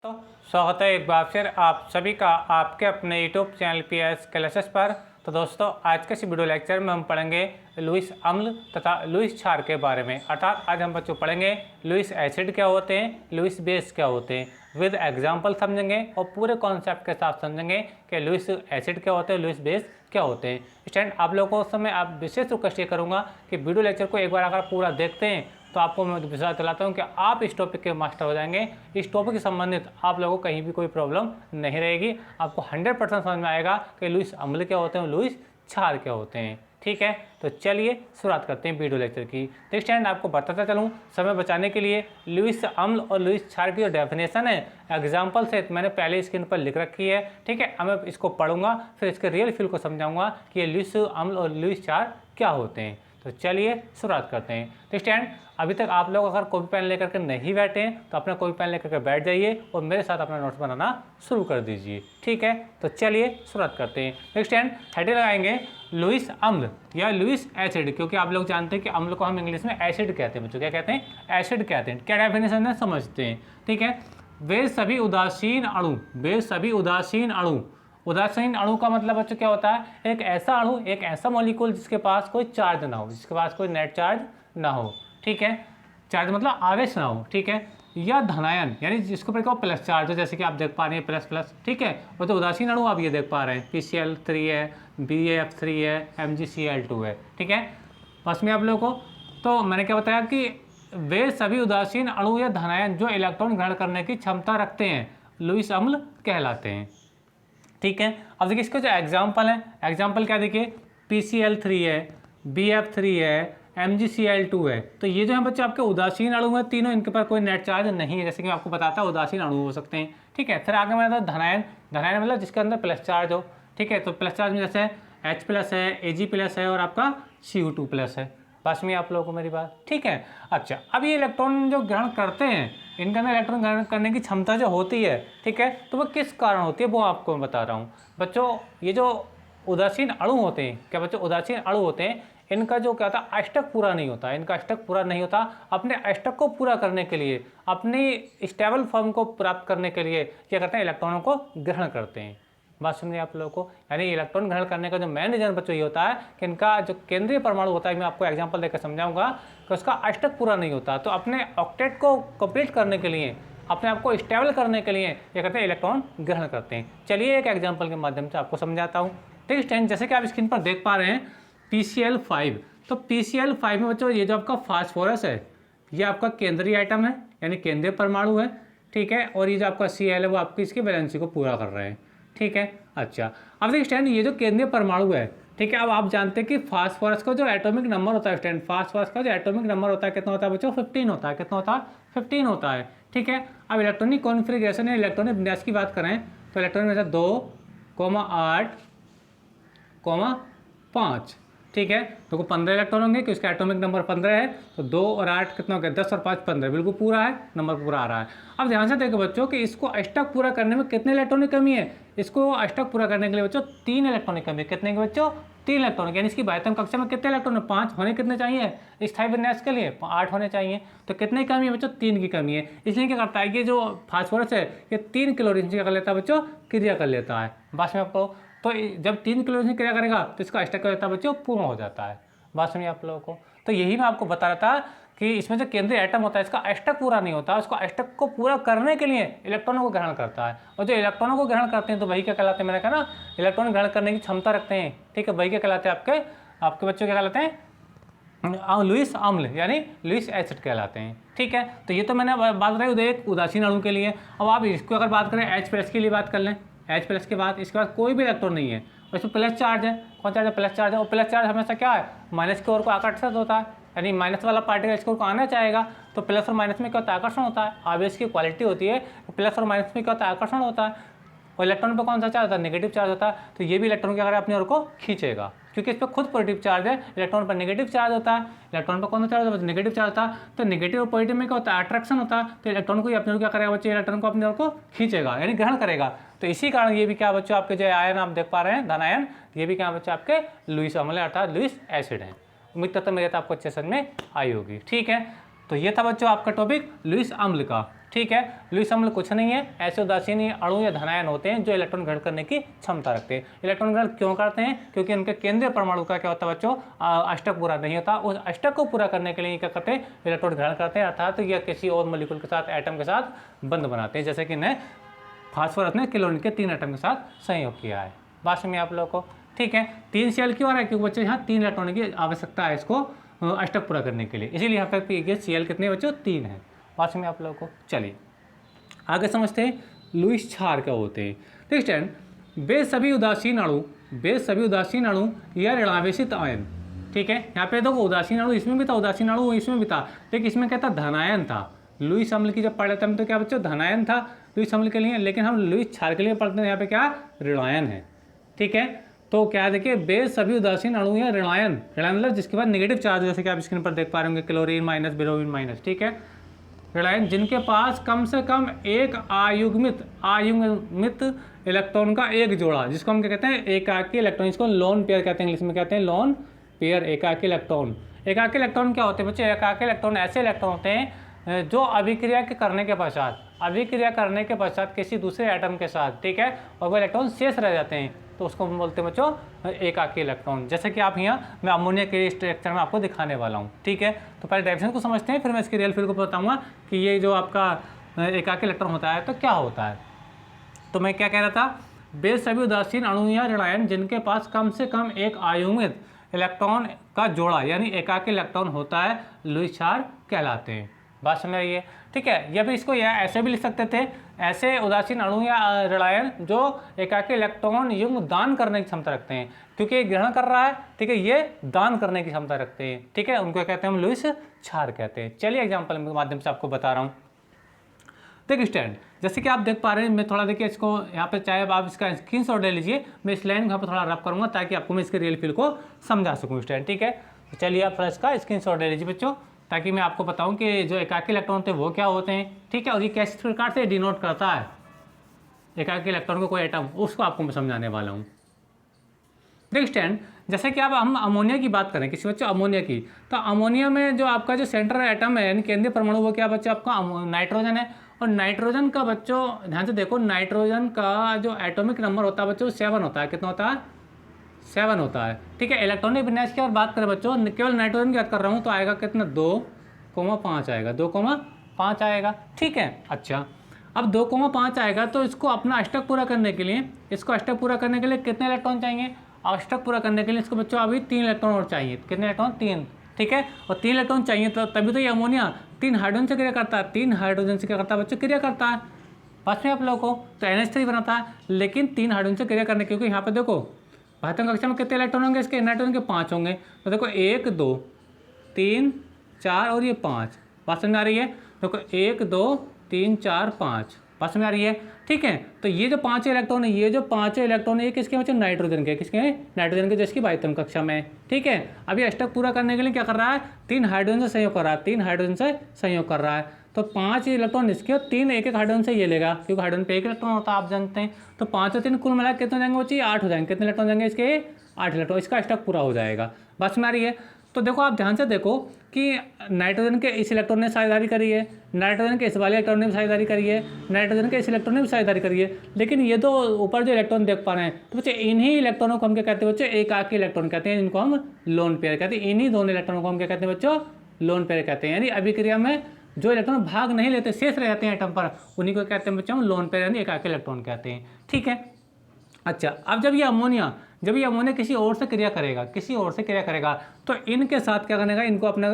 तो स्वागत है एक बार फिर आप सभी का आपके अपने यूट्यूब चैनल PS क्लासेस पर। तो दोस्तों आज के इस वीडियो लेक्चर में हम पढ़ेंगे लुईस अम्ल तथा लुईस क्षार के बारे में। अर्थात आज हम बच्चों पढ़ेंगे लुईस एसिड क्या होते हैं, लुईस बेस क्या होते हैं, विद एग्जाम्पल समझेंगे और पूरे कॉन्सेप्ट के साथ समझेंगे कि लुईस एसिड क्या होते हैं, लुईस बेस क्या होते हैं। स्टूडेंट आप लोगों को उस समय आप विशेष रिक्वेस्ट ये करूँगा कि वीडियो लेक्चर को एक बार अगर पूरा देखते हैं तो आपको मैं विश्वास दिलाता हूँ कि आप इस टॉपिक के मास्टर हो जाएंगे। इस टॉपिक से संबंधित आप लोगों को कहीं भी कोई प्रॉब्लम नहीं रहेगी। आपको 100% समझ में आएगा कि लुईस अम्ल क्या होते हैं, लुईस क्षार क्या होते हैं। ठीक है, तो चलिए शुरुआत करते हैं वीडियो लेक्चर की। तो स्टूडेंट आपको बताता चलूँ समय बचाने के लिए लुईस अम्ल और लुईस क्षार की जो डेफिनेशन है एग्जाम्पल से मैंने पहले स्क्रीन पर लिख रखी है। ठीक है, अब मैं इसको पढ़ूंगा फिर इसके रियल फील को समझाऊंगा कि ये लुईस अम्ल और लुईस क्षार क्या होते हैं। तो चलिए शुरुआत करते हैं। तो स्टूडेंट अभी तक आप लोग अगर कॉपी पेन लेकर के नहीं बैठे हैं तो अपना कॉपी पेन लेकर के बैठ जाइए और मेरे साथ अपना नोट्स बनाना शुरू कर दीजिए। ठीक है, तो चलिए शुरुआत करते हैं। तो स्टूडेंट हेडिंग लगाएंगे लुईस अम्ल या लुईस एसिड, क्योंकि आप लोग जानते हैं कि अम्ल को हम इंग्लिश में एसिड कहते हैं। बच्चों क्या कहते हैं? एसिड कहते हैं। क्या डेफिनेशन है समझते हैं। ठीक है, वे सभी उदासीन अणु, वे सभी उदासीन अणु, उदासीन अणु का मतलब बच्चों क्या होता है? एक ऐसा अणु, एक ऐसा मॉलिक्यूल जिसके पास कोई चार्ज ना हो, जिसके पास कोई नेट चार्ज ना हो। ठीक है, चार्ज मतलब आवेश ना हो। ठीक है, या धनायन यानी जिसके ऊपर प्लस चार्ज हो, जैसे कि आप देख पा रहे हैं प्लस प्लस। ठीक है, और तो उदासीन अणु आप ये देख पा रहे हैं PCl3 है, BaF3 है, MgCl2 है। ठीक है, बस में आप लोगों को तो मैंने क्या बताया कि वे सभी उदासीन अणु या धनायन जो इलेक्ट्रॉन ग्रहण करने की क्षमता रखते हैं लुईस अम्ल कहलाते हैं। ठीक है, अब देखिए इसके जो एग्जाम्पल है, एग्जाम्पल क्या देखिए PCl3 है, BF3 है, MgCl2 है। तो ये जो है बच्चे आपके उदासीन अणु हैं तीनों, इनके पर कोई नेट चार्ज नहीं है, जैसे कि मैं आपको बताता हूँ उदासीन अणु हो सकते हैं। ठीक है, फिर आगे मैं आता धनायन, धनायन मतलब जिसके अंदर प्लस चार्ज हो। ठीक है, तो प्लस चार्ज में जैसे H+ है, Ag+ है और आपका Cu2+ है। पास में आप लोगों को मेरी बात ठीक है। अच्छा, अब ये इलेक्ट्रॉन जो ग्रहण करते हैं इनके अंदर इलेक्ट्रॉन ग्रहण करने की क्षमता जो होती है, ठीक है, तो वो किस कारण होती है वो आपको मैं बता रहा हूँ। बच्चों ये जो उदासीन अणु होते हैं, क्या बच्चों उदासीन अणु होते हैं, इनका जो क्या होता है अष्टक पूरा नहीं होता, इनका अष्टक पूरा नहीं होता। अपने अष्टक को पूरा करने के लिए, अपनी स्टेबल फॉर्म को प्राप्त करने के लिए क्या करते हैं, इलेक्ट्रॉनों को ग्रहण करते हैं। बात सुनिए आप लोगों को, यानी इलेक्ट्रॉन ग्रहण करने का जो मेन रीजन बच्चों ये होता है कि इनका जो केंद्रीय परमाणु होता है, मैं आपको एग्जांपल देकर समझाऊंगा कि उसका अष्टक पूरा नहीं होता। तो अपने ऑक्टेट को कंप्लीट करने के लिए, अपने आप को स्टेबल करने के लिए ये कहते हैं इलेक्ट्रॉन ग्रहण करते हैं। चलिए एक एग्जाम्पल के माध्यम से आपको समझाता हूँ। ठीक है, जैसे कि आप स्क्रीन पर देख पा रहे हैं PCl5। तो PCl5 में बच्चों ये जो आपका फास्फोरस है ये आपका केंद्रीय आइटम है, यानी केंद्रीय परमाणु है। ठीक है, और ये जो आपका Cl है वो आपकी इसकी वैलेंसी को पूरा कर रहे हैं। ठीक है, अच्छा अब देखिए स्टैंड ये जो केंद्रीय परमाणु है, ठीक है, अब आप जानते हैं कि फास्फोरस का जो एटॉमिक नंबर होता है स्टैंड, फास्फोरस का जो एटॉमिक नंबर होता है कितना होता है बच्चों? 15 होता है। कितना होता है? 15 होता है। ठीक है, अब इलेक्ट्रॉनिक कॉन्फ़िगरेशन या इलेक्ट्रॉनिक विन्यास की बात करें तो इलेक्ट्रॉनिक विन्यास 2,8,5। ठीक है, तो 15 इलेक्ट्रॉन होंगे कि उसका एटॉमिक नंबर 15 है, तो 2 और 8 कितना हो गया? 10 और 5 15, बिल्कुल पूरा है, नंबर पूरा आ रहा है। अब ध्यान से देखो बच्चों कि इसको अष्टक पूरा करने में कितने इलेक्ट्रॉन की कमी है? इसको अष्टक पूरा करने के लिए बच्चों 3 इलेक्ट्रॉन की कमी है। कितने के बच्चों? 3 इलेक्ट्रॉन, यानी इसकी बाह्यतम कक्षा में कितने इलेक्ट्रॉन है? 5 होने कितने चाहिए? स्थायी विन्यास के लिए 8 होने चाहिए। तो कितने की कमी है बच्चों? 3 की कमी है। इसलिए क्या करता है, ये जो फास्फोरस है ये 3 क्लोरीन से क्या कर लेता है बच्चों? क्रिया कर लेता है। बस में आपको तो जब 3 क्लोरीन से क्रिया करेगा तो इसका अष्टक क्या होता है बच्चों? पूर्ण हो जाता है। बात सुनिए आप लोगों को, तो यही मैं आपको बता रहा था कि इसमें जो केंद्रीय एटम होता है इसका अष्टक पूरा नहीं होता, उसको अष्टक को पूरा करने के लिए इलेक्ट्रॉनों को ग्रहण करता है। और जो इलेक्ट्रॉनों को ग्रहण करते हैं तो वही क्या कहलाते हैं? मैंने कहा ना इलेक्ट्रॉन ग्रहण करने की क्षमता रखते हैं। ठीक है, वही क्या कहलाते हैं? आपके बच्चों क्या कहलाते हैं? लुईस अम्ल यानी लुईस एसिड कहलाते हैं। ठीक है, तो ये तो मैंने बात बताई एक उदासीन अणु के लिए। अब आप इसको अगर बात करें H+ के लिए बात कर लें, H+ के बाद इसके बाद कोई भी इलेक्ट्रॉन नहीं है और इसमें प्लस चार्ज है। कौन चार्ज है? प्लस चार्ज है। और प्लस चार्ज हमेशा क्या है? माइनस की ओर को आकर्षित होता है, यानी माइनस वाला पार्टिकल इसकी ओर को आना चाहेगा। तो प्लस और माइनस में क्या होता है? आकर्षण होता है। आवेश की क्वालिटी होती है, प्लस और माइनस में क्या होता है? आकर्षण होता है। और इलेक्ट्रॉन पर कौन सा चार्ज होता है? नेगेटिव चार्ज होता है। तो ये भी इलेक्ट्रॉन क्या करेगा? अपनी ओर को खींचेगा, क्योंकि इस पर खुद पॉजिटिव चार्ज है, इलेक्ट्रॉन पर नेगेटिव चार्ज होता है। इलेक्ट्रॉन पर कौन सा चार्ज होता है? नेगेटिव चार्ज होता है। तो नेगेटिव और पॉजिटिव में क्या होता है? अट्रैक्शन होता है। तो इलेक्ट्रॉन को अपनी ओर क्या करेगा बच्चे? इलेक्ट्रॉन को अपनी ओर को खींचेगा, यानी ग्रहण करेगा। तो इसी कारण ये भी क्या बच्चों आपके जो आयन आप देख पा रहे हैं धनायन, ये भी क्या बच्चे आपके लुईस अम्ल अर्थात लुईस एसिड है। उम्मीद करता हूं मेरे तो आपको अच्छे समझ में आई होगी। ठीक है, तो ये था बच्चों आपका टॉपिक लुईस अम्ल का। ठीक है। लुईस अम्ल कुछ नहीं है, ऐसे उदासीन अणु या धनायन होते हैं जो इलेक्ट्रॉन ग्रहण करने की क्षमता रखते हैं। इलेक्ट्रॉन ग्रहण क्यों करते हैं? क्योंकि उनके केंद्रीय परमाणु का क्या होता है बच्चों, अष्टक पूरा नहीं होता। उस अष्टक को पूरा करने के लिए क्या करते हैं, इलेक्ट्रॉन ग्रहण करते हैं, अर्थात यह किसी और मॉलिक्यूल के साथ, एटम के साथ बंध बनाते हैं। जैसे कि ने फास्फोरस ने क्लोरीन के 3 एटम के साथ संयोग किया है। बात में आप लोगों को, ठीक है। 3 Cl क्यों आ रहा है? क्योंकि बच्चों यहाँ 3 इलेक्ट्रॉन की आवश्यकता है इसको अष्टक पूरा करने के लिए, इसीलिए यहाँ पे Cl कितने बच्चों, 3 है। बात में आप लोगों को, चलिए आगे समझते हैं लुईस क्षार क्या होते हैं। नेक्स्ट स्टैंड, वे सभी उदासीन अणु या ऋणावेशित आयन, ठीक है। यहाँ पे देखो उदासीन अणु इसमें भी था, उदासीन अणु इसमें भी था, लेकिन इसमें क्या था, धनायन था। लुईस अम्ल की जब पढ़े थे हम तो क्या बच्चों, धनायन था लुईस अम्ल के लिए, लेकिन हम लुईस क्षार के लिए पढ़ते हैं यहाँ पे क्या, ऋणायन है, ठीक है। तो क्या देखिए, वे सभी उदासीन अणु या ऋणायन मतलब जिसके बाद नेगेटिव चार्ज, जैसे कि आप स्क्रीन पर देख पा रहे होंगे, क्लोरीन माइनस, ब्रोमीन माइनस, ठीक है। ऋणायन जिनके पास कम से कम एक आयुग्मित इलेक्ट्रॉन का एक जोड़ा, जिसको हम क्या कहते हैं, एकाकी इलेक्ट्रॉन, इसको लोन पेयर कहते हैं, इंग्लिश में कहते हैं लोन पेयर, एकाकी इलेक्ट्रॉन। एकाकी इलेक्ट्रॉन क्या होते हैं बच्चे? एकाकी इलेक्ट्रॉन ऐसे इलेक्ट्रॉन होते हैं जो अभिक्रिया करने के पश्चात किसी दूसरे एटम के साथ, ठीक है, और वो इलेक्ट्रॉन शेष रह जाते हैं, तो उसको हम बोलते हैं बच्चों एकाकी इलेक्ट्रॉन। जैसे कि आप यहाँ मैं अमोनिया के स्ट्रक्चर में आपको दिखाने वाला हूँ, ठीक है। तो पहले डेफिनेशन को समझते हैं, फिर मैं इसके रियल फील्ड को बताऊँगा कि ये जो आपका एकाकी इलेक्ट्रॉन होता है तो क्या होता है। तो मैं क्या कह रहा था, वे सभी उदासीन अणु या ऋणायन जिनके पास कम से कम एक आयुग्मित इलेक्ट्रॉन का जोड़ा यानी एकाकी इलेक्ट्रॉन होता है, लुईस क्षार कहलाते हैं। बात समझ रही है, ठीक है। या फिर इसको ऐसे भी लिख सकते थे, ऐसे उदासीन अणु या ऋणायन जो एकाकी इलेक्ट्रॉन युग्म दान करने की क्षमता रखते हैं, क्योंकि ये ग्रहण कर रहा है, ठीक है, ये दान करने की क्षमता रखते हैं, ठीक है, उनको कहते हैं हम लुईस क्षार कहते हैं। चलिए एग्जाम्पल के माध्यम से आपको बता रहा हूँ। देखिए स्टैंड, जैसे कि आप देख पा रहे हैं, मैं थोड़ा देखिए इसको यहाँ पे, चाहे आप इसका स्क्रीनशॉट ले लीजिए, मैं इस लाइन को यहाँ पर थोड़ा रब करूँगा ताकि आपको मैं इसके रियल फील को समझा सकूँ स्टैंड, ठीक है। तो चलिए आप थोड़ा इसका स्क्रीनशॉट ले लीजिए बच्चों, ताकि मैं आपको बताऊं कि जो एकाकी इलेक्ट्रॉन होते हैं वो क्या होते हैं, ठीक है, और ये किस प्रकार से डिनोट करता है एकाकी इलेक्ट्रॉन को कोई एटम, उसको आपको मैं समझाने वाला हूँ। देखिए स्टैंड, जैसे कि अब हम अमोनिया की बात करें, किसी बच्चों अमोनिया की, तो अमोनिया में जो आपका जो सेंट्रल एटम है यानी केंद्रीय परमाणु, वो क्या बच्चों आपका नाइट्रोजन है। और नाइट्रोजन का बच्चों ध्यान से देखो, नाइट्रोजन का जो एटॉमिक नंबर होता है बच्चों 7 होता है। कितना होता है? 7 होता है, ठीक है। इलेक्ट्रॉनिक विन्यास की और बात करें बच्चों, केवल नाइट्रोजन की बात कर रहा हूँ, तो आएगा कितना, 2,5 आएगा, 2,5 आएगा, ठीक है। अच्छा, अब 2,5 आएगा तो इसको अपना अष्टक पूरा करने के लिए, कितने इलेक्ट्रॉन चाहिए? अष्टक पूरा करने के लिए इसको बच्चों अभी 3 इलेक्ट्रॉन और चाहिए। कितने इलेक्ट्रॉन? 3, ठीक है। और 3 इलेक्ट्रॉन चाहिए तो तभी तो ये अमोनिया 3 हाइड्रोजन से क्रिया करता है, 3 हाइड्रोजन से क्या करता है बच्चों, क्रिया करता है। पास में आप लोगों को तो NH3 बनाता है, लेकिन 3 हाइड्रोजन से क्रिया करने, क्योंकि यहाँ पे देखो भातंग कक्षा में कितने इलेक्ट्रॉन होंगे इसके, नाइट्रोजन के 5 होंगे। तो देखो 1 2 3 4 और ये 5, बात समझ आ रही है। देखो 1 2 3 4 5, बात समझ आ रही है, ठीक है। तो ये जो 5 इलेक्ट्रॉन है, ये जो 5 इलेक्ट्रॉन है, ये किसके बच्चों, नाइट्रोजन के, किसके हैं, नाइट्रोजन के, जिसकी बाह्यतम कक्षा में, ठीक है। अभी अष्टक पूरा करने के लिए क्या कर रहा है, 3 हाइड्रोजन से संयोग कर रहा है, 3 हाइड्रोजन से संयोग कर रहा है। तो 5 इलेक्ट्रॉन इसके और 3 एक हाइड्रोजन से ये लेगा, क्योंकि हाइड्रोजन पे 1 इलेक्ट्रॉन होता है, आप जानते हैं। तो 5 और 3 कुल मिला कितने हो जाएंगे बच्चे, 8 हो जाएंगे। कितने इलेक्ट्रॉन जाएंगे इसके, 8 इलेक्ट्रॉन, इसका अष्टक पूरा हो जाएगा। बस में आ रही है। तो देखो आप ध्यान से देखो कि नाइट्रोजन के इस इलेक्ट्रॉन ने साझेदारी करी है, नाइट्रोजन के इस वाले इलेक्ट्रॉन ने भी साझेदारी करी है, नाइट्रोजन के इस इलेक्ट्रॉन ने भी साझेदारी करी है, लेकिन ये तो ऊपर जो इलेक्ट्रॉन देख पा रहे हैं, तो बच्चे इन्हीं इलेक्ट्रॉनों को हम क्या कहते हैं बच्चे, एकाकी इलेक्ट्रॉन कहते हैं, जिनको हम लोन पेयर कहते हैं। इन्हीं दोनों इलेक्ट्रॉनों को हम क्या कहते हैं बच्चों, लोन पेयर कहते हैं। यानी अभिक्रिया में जो इलेक्ट्रॉन भाग नहीं लेते, शेष रह जाते हैं एटम पर, उन्हीं को कहते हैं बच्चों हम लोन पेयर यानी एकाकी इलेक्ट्रॉन कहते हैं, ठीक है। अच्छा, अब जब ये अमोनिया किसी और से क्रिया करेगा, तो इनके साथ क्या करेगा, इनको अपने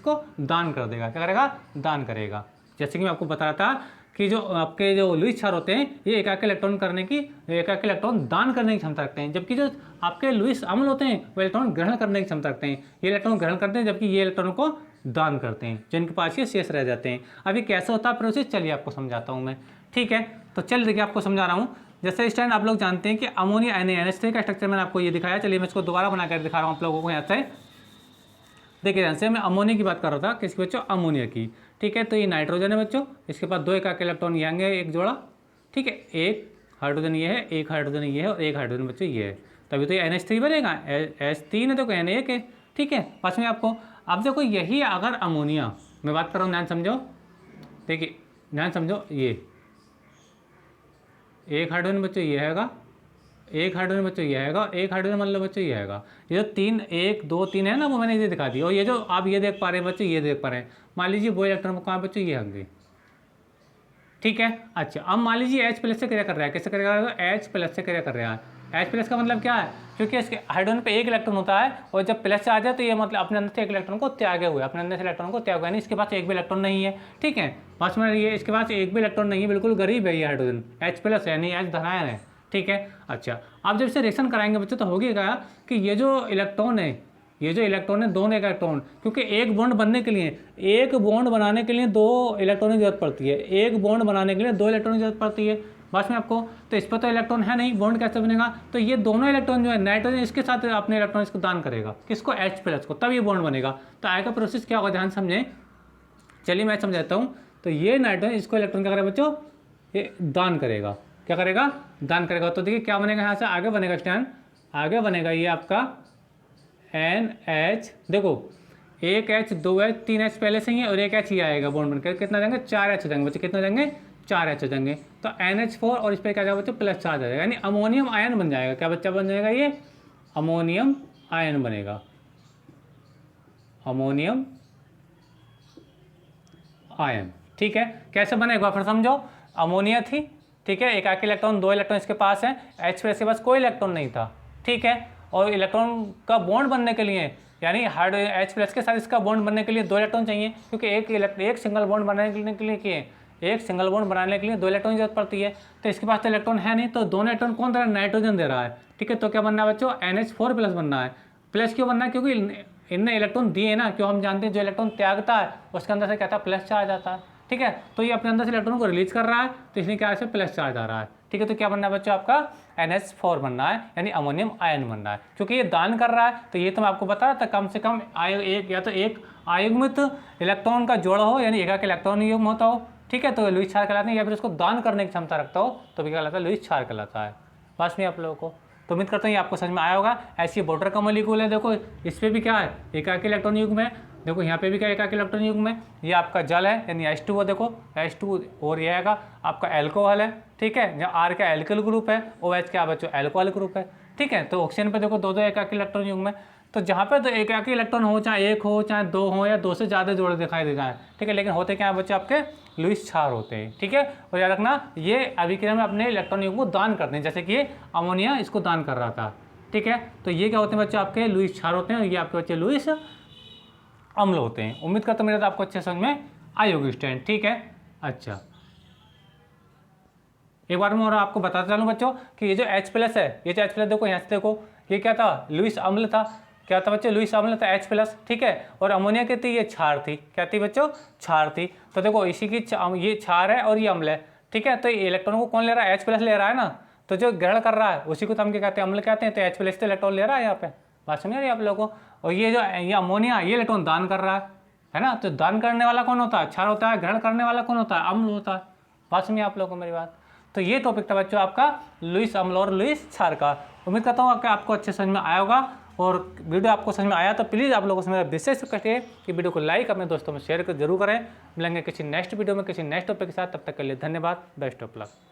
को दान कर देगा। क्या करेगा, दान करेगा। जैसे कि मैं आपको बता रहा था कि जो आपके जो लुईस क्षार होते हैं, ये एकाकी इलेक्ट्रॉन दान करने की क्षमता रखते हैं, जबकि जो आपके लुईस अम्ल होते हैं वो इलेक्ट्रॉन ग्रहण करने की क्षमता रखते हैं। ये इलेक्ट्रॉन ग्रहण करते हैं, जबकि ये इलेक्ट्रॉनों को दान करते हैं, जिनके पास ये शेष रह जाते हैं। अभी कैसे होता है प्रोसेस, चलिए आपको समझाता हूँ मैं, ठीक है। तो चलिए देखिए आपको समझा रहा हूँ। जैसे इस टाइम आप लोग जानते हैं कि अमोनिया NH3 का स्ट्रक्चर मैंने आपको ये दिखाया। चलिए मैं इसको दोबारा बना कर दिखा रहा हूँ आप लोगों को यहाँ से। देखिए ध्यान से, मैं अमोनिया की बात कर रहा था, किसकी बच्चों, अमोनिया की, ठीक है। तो ये नाइट्रोजन है बच्चों, इसके पास 2 एकाकी इलेक्ट्रॉन ये आएंगे, एक जोड़ा, ठीक है। एक हाइड्रोजन ये है, एक हाइड्रोजन ये है, और एक हाइड्रोजन बच्चों ये है, तभी तो ये NH3 बनेगा। H3 है तो N1 है, ठीक है। पास में आपको अब देखो, यही अगर अमोनिया, मैं बात कर रहा हूँ, ध्यान समझो। देखिए ध्यान समझो, ये एक हाइड्रोजन बच्चों ये हैगा, एक हाइड्रोजन बच्चों ये हैगा, एक हाइड्रोजन मान लो बच्चों ये हैगा। ये जो 3 1 2 3 है ना, वो मैंने ये दिखा दिया। और ये जो आप ये देख पा रहे हैं बच्चों, ये देख पा रहे हैं, मान लीजिए वो इलेक्ट्रॉन कहाँ बच्चों ये होंगे, ठीक है। अच्छा, अब मान लीजिए H प्लस से क्रिया कर रहा है, कैसे क्रिया कर रहा है, H प्लस से क्रिया कर रहा है। H प्लस का मतलब क्या है, क्योंकि इसके हाइड्रोजन पे एक इलेक्ट्रॉन होता है और जब प्लस से आ जाए तो ये मतलब अपने अंदर से एक इलेक्ट्रॉन को त्यागे हुए, अपने अंदर से इलेक्ट्रॉन को त्यागे, यानी इसके पास एक भी इलेक्ट्रॉन नहीं है, ठीक है। बस में ये इसके पास एक भी इलेक्ट्रॉन नहीं है, बिल्कुल गरीब है ये हाइड्रोजन, H प्लस यानी H धनायन है, ठीक है। अच्छा, अब जब इसे रिएक्शन कराएंगे बच्चों तो होगी क्या कि ये जो इलेक्ट्रॉन है, ये जो इलेक्ट्रॉन है, दोनों इलेक्ट्रॉन, क्योंकि एक बॉन्ड बनने के लिए, एक बॉन्ड बनाने के लिए 2 इलेक्ट्रॉन की जरूरत पड़ती है, एक बॉन्ड बनाने के लिए 2 इलेक्ट्रॉन की जरूरत पड़ती है, बस में आपको। तो इस पर तो इलेक्ट्रॉन है नहीं, बॉन्ड कैसे बनेगा, तो ये दोनों इलेक्ट्रॉन जो है नाइट्रोजन इसके साथ अपने इलेक्ट्रॉन इसको दान करेगा, किसको, H प्लस को, तब ये बॉन्ड बनेगा। तो आगे का प्रोसेस क्या होगा, ध्यान समझें, चलिए मैं समझाता हूँ। तो ये नाइट्रोजन इसको इलेक्ट्रॉन क्या करेगा बच्चों, ये दान करेगा, क्या करेगा, दान करेगा। तो देखिए क्या बनेगा, यहाँ से आगे बनेगा स्टैंड, आगे बनेगा ये आपका NH, देखो एक H 2 H 3 H पहले से ही है और एक H ही आएगा बॉन्ड बनकर, कितना देंगे, 4 H हो जाएंगे बच्चे, कितना देंगे, 4 H हो जाएंगे। तो NH4 और इस पर क्या जाएगा बच्चे, प्लस चार्ज आ जाएगा, यानी अमोनियम आयन बन जाएगा। क्या बच्चा बन जाएगा, ये अमोनियम आयन बनेगा, अमोनियम आयन, ठीक है। कैसे बनेगा फिर समझो, अमोनिया थी, ठीक है, एक आके इलेक्ट्रॉन, 2 इलेक्ट्रॉन इसके पास है, H प्लस के पास कोई इलेक्ट्रॉन नहीं था, ठीक है। और इलेक्ट्रॉन का बॉन्ड बनने के लिए, यानी H प्लस के साथ इसका बॉन्ड बनने के लिए 2 इलेक्ट्रॉन चाहिए, क्योंकि एक सिंगल बॉन्ड बनाने के लिए एक सिंगल बॉन्ड बनाने के लिए 2 इलेक्ट्रॉन की जरूरत पड़ती है। तो इसके पास तो इलेक्ट्रॉन है नहीं, तो दोनों इलेक्ट्रॉन कौन दे रहा है, नाइट्रोजन दे रहा है, ठीक है। तो क्या बनना है बच्चों, NH4 प्लस बनना है। प्लस क्यों बनना है, क्योंकि इनने इलेक्ट्रॉन दिए ना, क्यों, हम जानते हैं जो इलेक्ट्रॉन त्यागता है उसके अंदर से क्या था, प्लस चार्ज आता है, ठीक है। तो ये अपने अंदर से इलेक्ट्रॉन को रिलीज कर रहा है, तो इसलिए क्या, से प्लस चार्ज आ रहा है, ठीक है। तो क्या बनना है बच्चों, आपका NH4 बनना है, यानी अमोनियम आयन बनना है, क्योंकि ये दान कर रहा है। तो ये तो मैं आपको बता रहा था, कम से कम एक या तो एक आयुग्मित इलेक्ट्रॉन का जोड़ हो, यानी एक इलेक्ट्रॉन युग्म होता हो, ठीक है, तो लुईस क्षार कहलाते हैं, या फिर उसको दान करने की क्षमता रखता हो तो भी क्या कहलाता है, लुईस क्षार कहलाता है। बस में आप लोगों को तो उम्मीद करता हूँ ये आपको समझ में आया होगा। ऐसी वाटर का मॉलिक्यूल है, देखो इस पर भी क्या है, एकाकी इलेक्ट्रॉन युग्म है, देखो यहाँ पे भी क्या एकाकी इलेक्ट्रॉन युग्म है, ये आपका जल है यानी H2O, देखो H2 और ये आएगा आपका एल्कोहल है, ठीक है, जहाँ R का एल्किल ग्रुप है, OH क्या बच्चों, एल्कोहल ग्रुप है, ठीक है। तो ऑक्सीजन पे देखो 2 एकाकी इलेक्ट्रॉन युग्म है, तो जहाँ पे तो एकाकी इलेक्ट्रॉन हो, चाहे एक हो, चाहे 2 हो, या 2 से ज़्यादा जोड़े दिखाई दे जाए, ठीक है, लेकिन होते क्या है बच्चे, आपके लुईस क्षार होते हैं, ठीक है। और याद रखना, ये अभिक्रिया में अपने इलेक्ट्रॉन युग्म को दान करते हैं, जैसे कि ये अमोनिया इसको दान कर रहा था, ठीक है। तो ये क्या होते हैं बच्चे, आपके लुईस क्षार होते हैं, और ये आपके बच्चे लुईस अम्ल होते हैं। उम्मीद करता हूँ मेरा तो आपको अच्छे समझ में आई होगी स्टैंड, ठीक है। अच्छा, एक बार मैं और आपको बताता चलूँ बच्चों कि ये जो H प्लस है, ये जो H प्लस देखो यहाँ से देखो, ये क्या था, लुईस अम्ल था, क्या था बच्चों, लुईस अम्ल था H प्लस, ठीक है। और अमोनिया क्या थी, ये क्षार थी, क्या थी बच्चों, क्षार थी। तो देखो इसी की ये क्षार है और ये अम्ल है, ठीक है। तो ये इलेक्ट्रॉन को कौन ले रहा है, H प्लस ले रहा है ना, तो जो ग्रहण कर रहा है उसी को तो हम क्या कहते हैं, अम्ल कहते हैं। तो H प्लस तो इलेक्ट्रॉन ले रहा है यहाँ पे, बात समझ रही है आप लोगों को। और ये जो ये अमोनिया, ये इलेक्ट्रॉन दान कर रहा है ना। तो दान करने वाला कौन होता है, क्षार होता है, ग्रहण करने वाला कौन होता है, अम्ल होता है। बात समझिए आप लोगों को मेरी बात। तो ये टॉपिक था बच्चों आपका लुईस अम्ल और लुईस क्षार का। उम्मीद करता हूँ कि आपको अच्छे समझ में आया होगा, और वीडियो आपको समझ में आया तो प्लीज़ आप लोगों से मेरा विशेष रिक्वेस्ट है कि वीडियो को लाइक अपने दोस्तों में शेयर कर जरूर करें। मिलेंगे किसी नेक्स्ट वीडियो में किसी नेक्स्ट टॉपिक के साथ, तब तक के लिए धन्यवाद, बेस्ट ऑफ लक।